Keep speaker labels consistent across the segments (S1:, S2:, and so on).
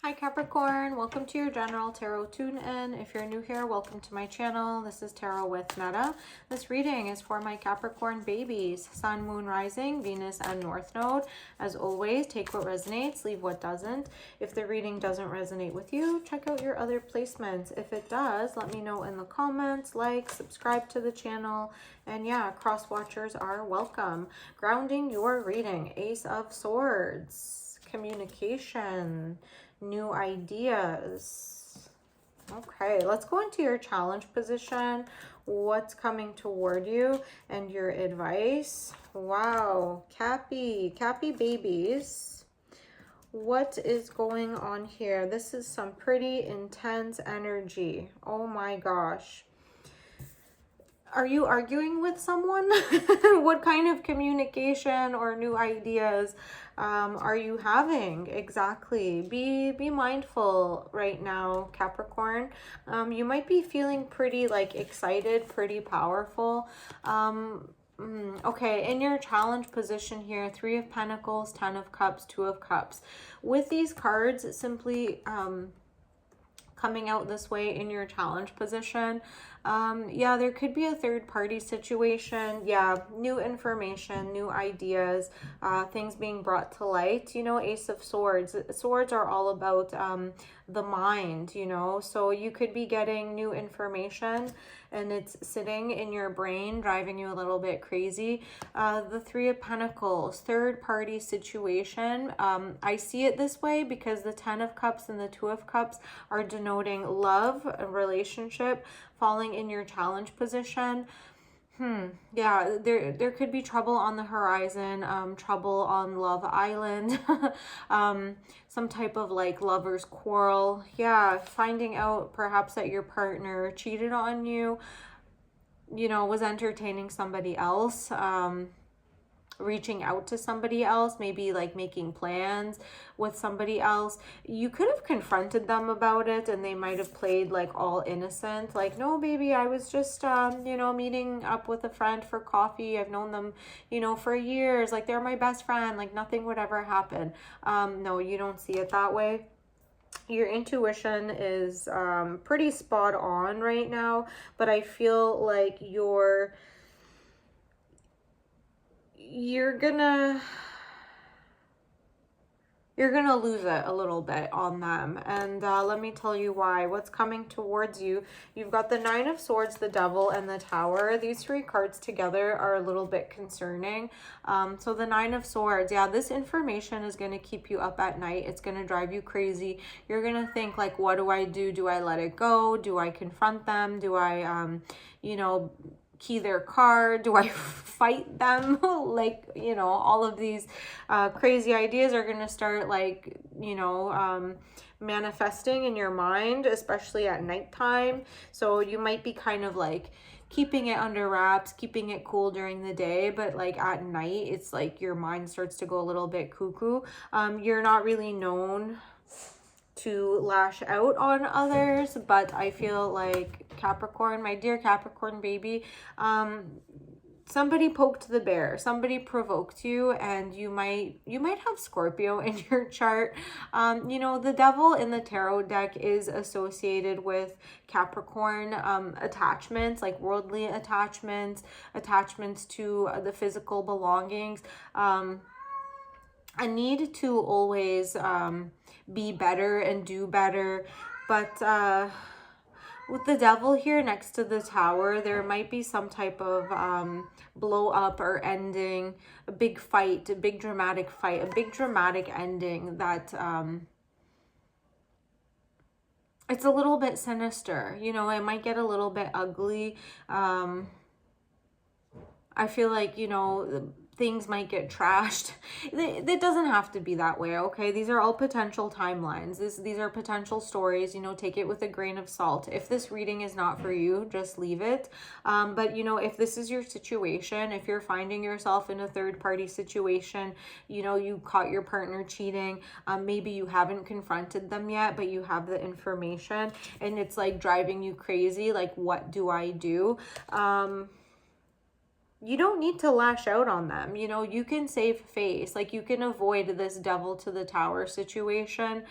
S1: Hi Capricorn, welcome to your general tarot tune-in. If you're new here, welcome to my channel. This is Tarot with Netta. This reading is for my Capricorn babies, Sun, Moon, Rising, Venus, and North Node. As always, take what resonates, leave what doesn't. If the reading doesn't resonate with you, check out your other placements. If it does, let me know in the comments, like, subscribe to the channel, and yeah, cross watchers are welcome. Grounding your reading, Ace of Swords, communication, new ideas. Okay, let's go into your challenge position. What's coming toward you and your advice? Wow, Cappy babies. What is going on here? This is some pretty intense energy. Oh my gosh. Are you arguing with someone? What kind of communication or new ideas are you having? Exactly. Be mindful right now, Capricorn. You might be feeling pretty like excited, pretty powerful. Okay, in your challenge position here, 3 of Pentacles, 10 of Cups, 2 of Cups. With these cards, simply coming out this way in your challenge position, yeah, there could be a third party situation. Yeah, new information, new ideas, things being brought to light. You know, Ace of Swords. Swords are all about the mind, you know, so you could be getting new information and it's sitting in your brain, driving you a little bit crazy. The 3 of Pentacles, third party situation. I see it this way because the 10 of Cups and the 2 of Cups are denoting love, a relationship, falling in your challenge position. Yeah, there could be trouble on the horizon, trouble on Love Island, some type of like lover's quarrel. Yeah, finding out perhaps that your partner cheated on you, you know, was entertaining somebody else, reaching out to somebody else, maybe like making plans with somebody else. You could have confronted them about it and they might have played like all innocent, like, no baby, I was just you know, meeting up with a friend for coffee. I've known them, you know, for years, like they're my best friend, like nothing would ever happen. No, you don't see it that way. Your intuition is pretty spot on right now, but I feel like you're gonna lose it a little bit on them. And let me tell you why. What's coming towards you? You've got the 9 of Swords, the Devil, and the Tower. These 3 cards together are a little bit concerning. So the 9 of Swords, yeah, this information is going to keep you up at night. It's going to drive you crazy. You're going to think like, what do I do? Do I let it go? Do I confront them? Do I, you know, key their car? Do I fight them? Like, you know, all of these crazy ideas are going to start like, you know, manifesting in your mind, especially at nighttime. So you might be kind of like keeping it under wraps, keeping it cool during the day, but like at night, it's like your mind starts to go a little bit cuckoo. You're not really known to lash out on others, but I feel like Capricorn, my dear Capricorn baby, somebody poked the bear, somebody provoked you, and you might have Scorpio in your chart. You know, the Devil in the tarot deck is associated with Capricorn attachments, like worldly attachments, attachments to the physical belongings, a need to always be better and do better. But with the Devil here next to the Tower, there might be some type of blow up or ending, a big fight, a big dramatic fight, a big dramatic ending that it's a little bit sinister. You know, it might get a little bit ugly. I feel like, you know, things might get trashed. It doesn't have to be that way, okay? These are all potential timelines. These are potential stories, you know, take it with a grain of salt. If this reading is not for you, just leave it. But, you know, if this is your situation, if you're finding yourself in a third-party situation, you know, you caught your partner cheating, maybe you haven't confronted them yet, but you have the information, and it's, like, driving you crazy, like, what do I do? you don't need to lash out on them. You know, you can save face. Like, you can avoid this devil to the tower situation.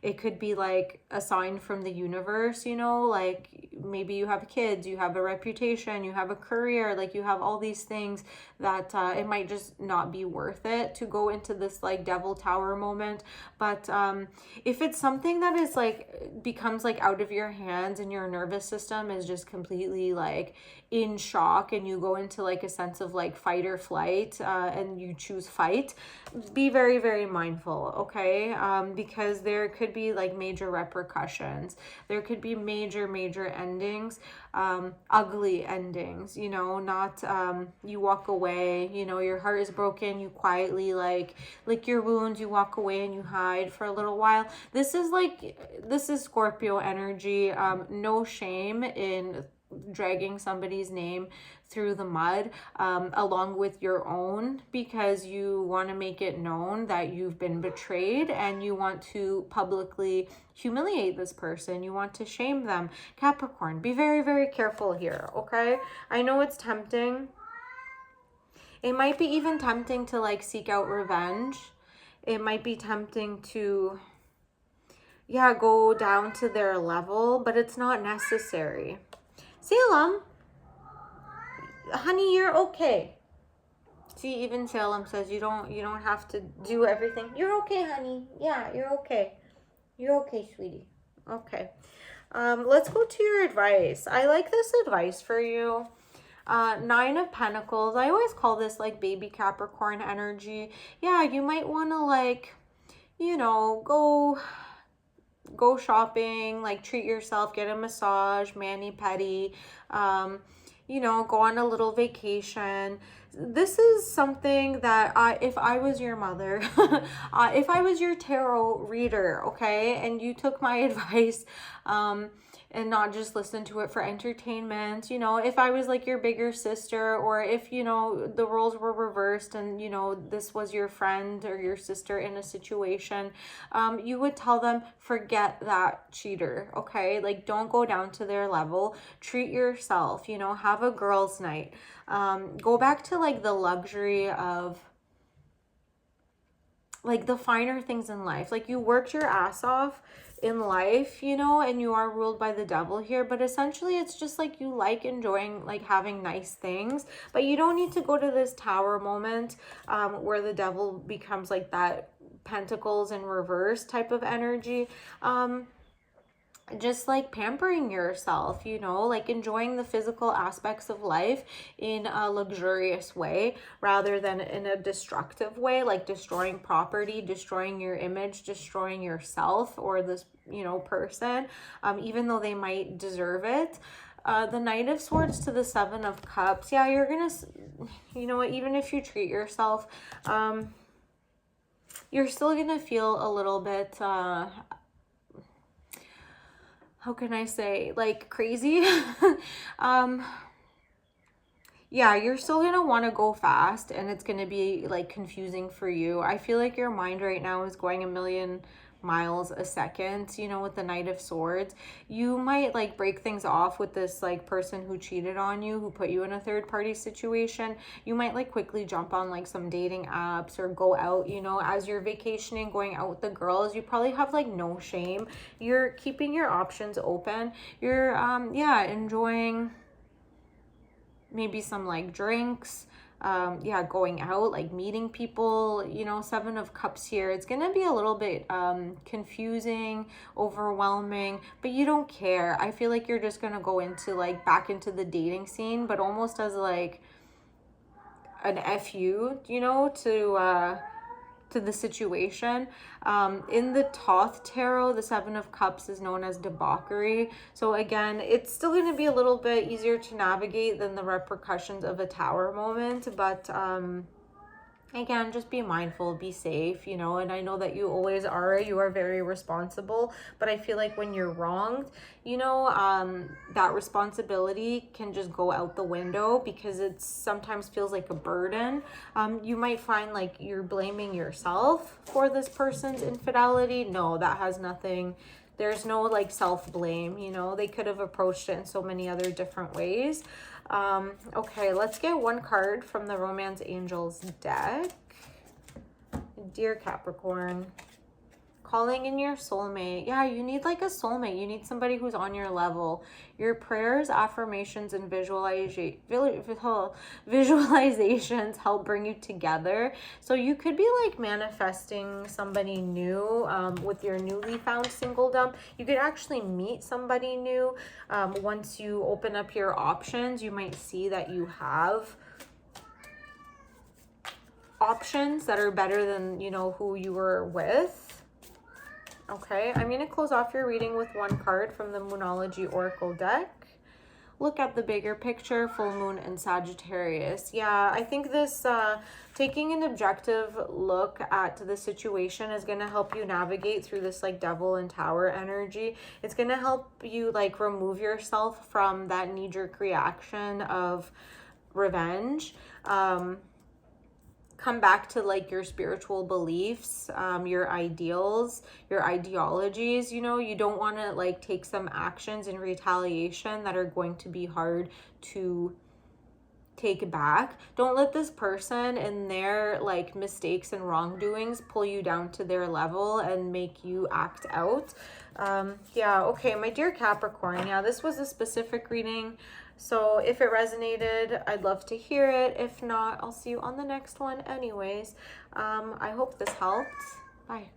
S1: It could be like a sign from the universe, you know, like maybe you have kids, you have a reputation, you have a career, like you have all these things that it might just not be worth it to go into this like devil tower moment. But if it's something that is like becomes like out of your hands and your nervous system is just completely like in shock, and you go into like a sense of like fight or flight, and you choose fight, be very, very mindful, okay? Because there could be like major repercussions. There could be major endings, ugly endings, you know, not you walk away, you know, your heart is broken, you quietly like lick your wounds, you walk away and you hide for a little while. This is Scorpio energy. No shame in dragging somebody's name through the mud, along with your own, because you want to make it known that you've been betrayed and you want to publicly humiliate this person. You want to shame them. Capricorn, be very, very careful here, okay? I know it's tempting. It might be even tempting to like seek out revenge. It might be tempting to, yeah, go down to their level, but it's not necessary. Salem, honey, you're okay. See, even Salem says you don't have to do everything. You're okay, honey. Yeah, you're okay. You're okay, sweetie. Okay. Let's go to your advice. I like this advice for you. 9 of Pentacles. I always call this like baby Capricorn energy. Yeah, you might want to like, you know, go shopping, like treat yourself, get a massage, mani-pedi, you know, go on a little vacation. This is something that if I was your mother, if I was your tarot reader, okay, and you took my advice, and not just listen to it for entertainment, you know, if I was like your bigger sister, or if, you know, the roles were reversed and, you know, this was your friend or your sister in a situation, you would tell them, forget that cheater, okay? Like, don't go down to their level. Treat yourself, you know, have a girls' night. Go back to like the luxury of like the finer things in life. Like, you worked your ass off in life, you know, and you are ruled by the devil here, but essentially it's just like you like enjoying like having nice things, but you don't need to go to this tower moment where the devil becomes like that pentacles in reverse type of energy. Just like pampering yourself, you know, like enjoying the physical aspects of life in a luxurious way rather than in a destructive way, like destroying property, destroying your image, destroying yourself or this, you know, person, even though they might deserve it. The Knight of Swords to the 7 of Cups. Yeah, you're gonna, you know what, even if you treat yourself, you're still gonna feel a little bit, how can I say, like crazy. Yeah, you're still gonna want to go fast and it's gonna be like confusing for you. I feel like your mind right now is going a million miles a second, you know, with the Knight of Swords. You might like break things off with this like person who cheated on you, who put you in a third party situation. You might like quickly jump on like some dating apps or go out, you know, as you're vacationing, going out with the girls. You probably have like no shame. You're keeping your options open. You're yeah, enjoying maybe some like drinks, yeah, going out, like meeting people, you know. 7 of Cups here, it's gonna be a little bit confusing, overwhelming, but you don't care. I feel like you're just gonna go into like back into the dating scene, but almost as like an FU, you know, to the situation. In the Thoth Tarot, the 7 of Cups is known as debauchery. So again, it's still going to be a little bit easier to navigate than the repercussions of a tower moment, but again, just be mindful, be safe, you know. And I know that you always are, you are very responsible, but I feel like when you're wronged, you know, that responsibility can just go out the window because it sometimes feels like a burden. You might find like you're blaming yourself for this person's infidelity. No, that has nothing, there's no like self-blame, you know. They could have approached it in so many other different ways. Okay, let's get one card from the Romance Angels deck. Dear Capricorn, calling in your soulmate. Yeah, you need like a soulmate. You need somebody who's on your level. Your prayers, affirmations, and visualizations help bring you together. So you could be like manifesting somebody new with your newly found singledom. You could actually meet somebody new. Once you open up your options, you might see that you have options that are better than, you know, who you were with. Okay, I'm going to close off your reading with one card from the Moonology Oracle deck. Look at the bigger picture, full moon and Sagittarius. Yeah, I think this taking an objective look at the situation is going to help you navigate through this like devil and tower energy. It's going to help you like remove yourself from that knee-jerk reaction of revenge. Come back to like your spiritual beliefs, your ideals, your ideologies. You know, you don't want to like take some actions in retaliation that are going to be hard to take back. Don't let this person and their like mistakes and wrongdoings pull you down to their level and make you act out. Yeah, okay, my dear Capricorn, yeah, this was a specific reading. So if it resonated, I'd love to hear it. If not, I'll see you on the next one anyways. I hope this helped. Bye.